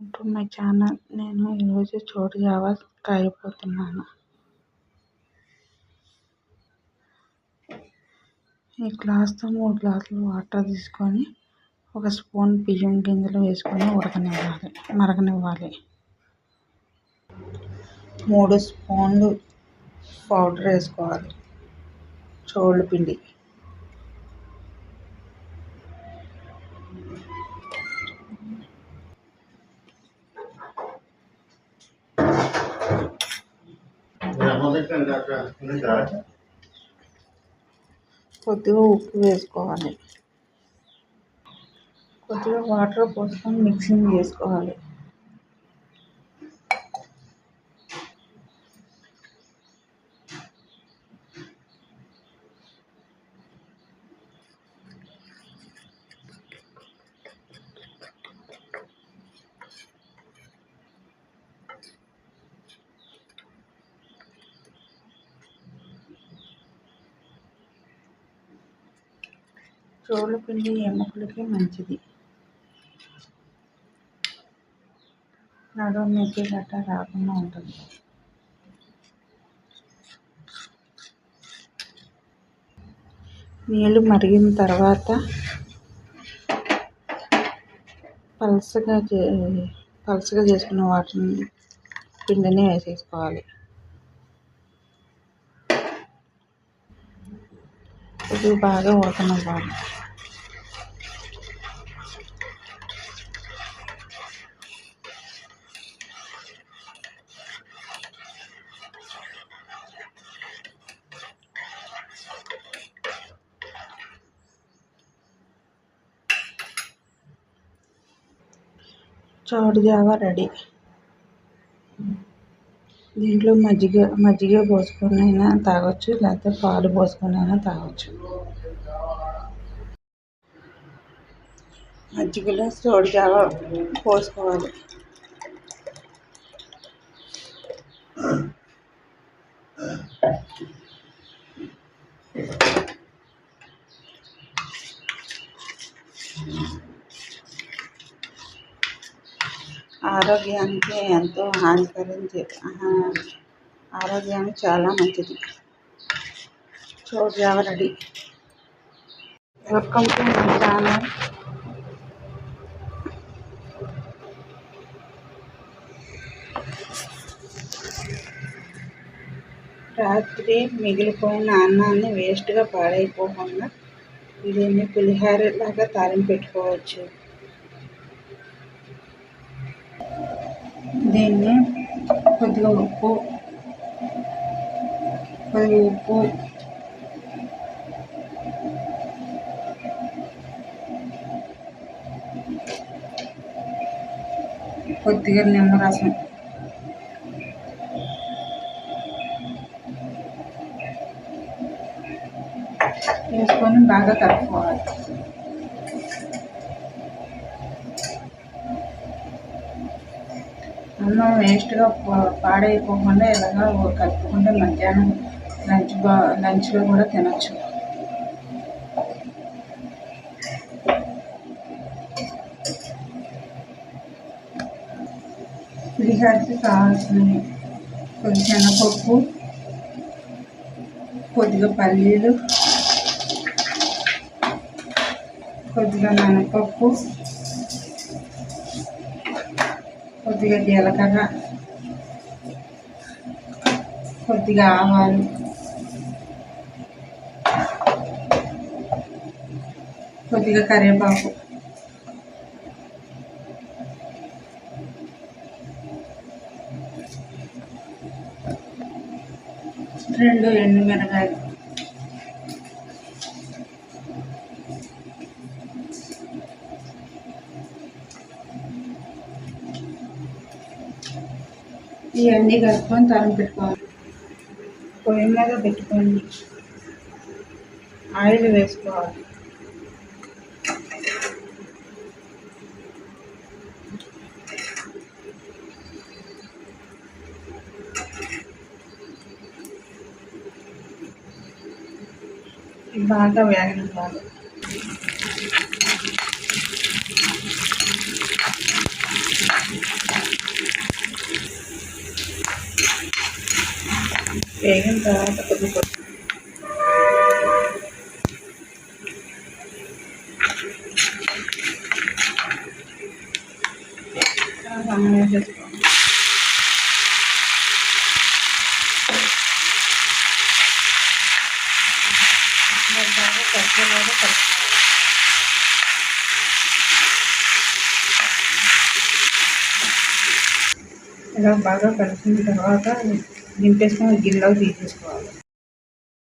To my channel. నేను ఈరోజు చోటు జావా కాయబోతున్నాను. ఈ గ్లాస్తో 3 గ్లాసులు వాటర్ తీసుకొని 1 స్పూన్ బియ్యం గింజలు వేసుకొని మరగనివ్వాలి. 3 స్పూన్లు పౌడర్ వేసుకోవాలి. చోళ పిండి, కొద్దిగా ఉప్పు వేసుకోవాలి. కొద్దిగా వాటర్ పోసుకొని మిక్సింగ్ చేసుకోవాలి. చోళ పిండి ఎముకలకి మంచిది. నడుము నొప్పి గట్రా రాకుండా ఉంటుంది. నీళ్ళు మరిగిన తర్వాత పలసగా చేసుకున్న వాటిని పిండిని వేసేసుకోవాలి. ఇది బాగా ఉడకనివ్వాలి. చోటు జావా రెడీ. దీంట్లో మజ్జిగ పోసుకొని అయినా తాగొచ్చు, లేకపోతే పాలు పోసుకొని అయినా తాగొచ్చు. మజ్జిగలో చోటు జావా పోసుకోవాలి. ఆరోగ్యానికి ఎంతో ఆరోగ్యానికి చాలా మంచిది. చోటు Java ready. Welcome to my channel. రాత్రి మిగిలిపోయిన అన్నాన్ని వేస్ట్గా పాడైపోకుండా దీన్ని పులిహోర లాగా తాలింపు పెట్టుకోవచ్చు. దీన్ని కొద్దిగా ఉప్పు కొద్దిగా నిమ్మరసం వేసుకొని బాగా కలుపుకోవాలి. అన్నం వేస్ట్గా పాడైపోకుండా ఇలాగా కలుపుకుంటే మధ్యాహ్నం లంచ్లో కూడా తినచ్చు. పులిహోరకి కావాల్సినవి కొద్దిగా శనగపప్పు, కొద్దిగా పల్లీలు, కొద్దిగా మినపప్పు, కొద్దిగా జీలకర్ర, కొద్దిగా ఆవాలు, కొద్దిగా కరివేపాకు, రెండు ఎండుమిరపకాయలు, ఇవన్నీ కలుపుకొని తాలింపు పెట్టుకోవాలి. పొయ్యి మీద పెట్టుకొని ఆయిల్ వేసుకోవాలి. బాగా వేగనివ్వాలి. వేగిన తర్వాత కొద్దిగా వేసేసుకోవాలి. బాగా కలిసేలాగా కలుపుకోవాలి. ఇలా బాగా కలిసిన తర్వాత దింపేసుకొని గిన్నెలోకి తీసేసుకోవాలి.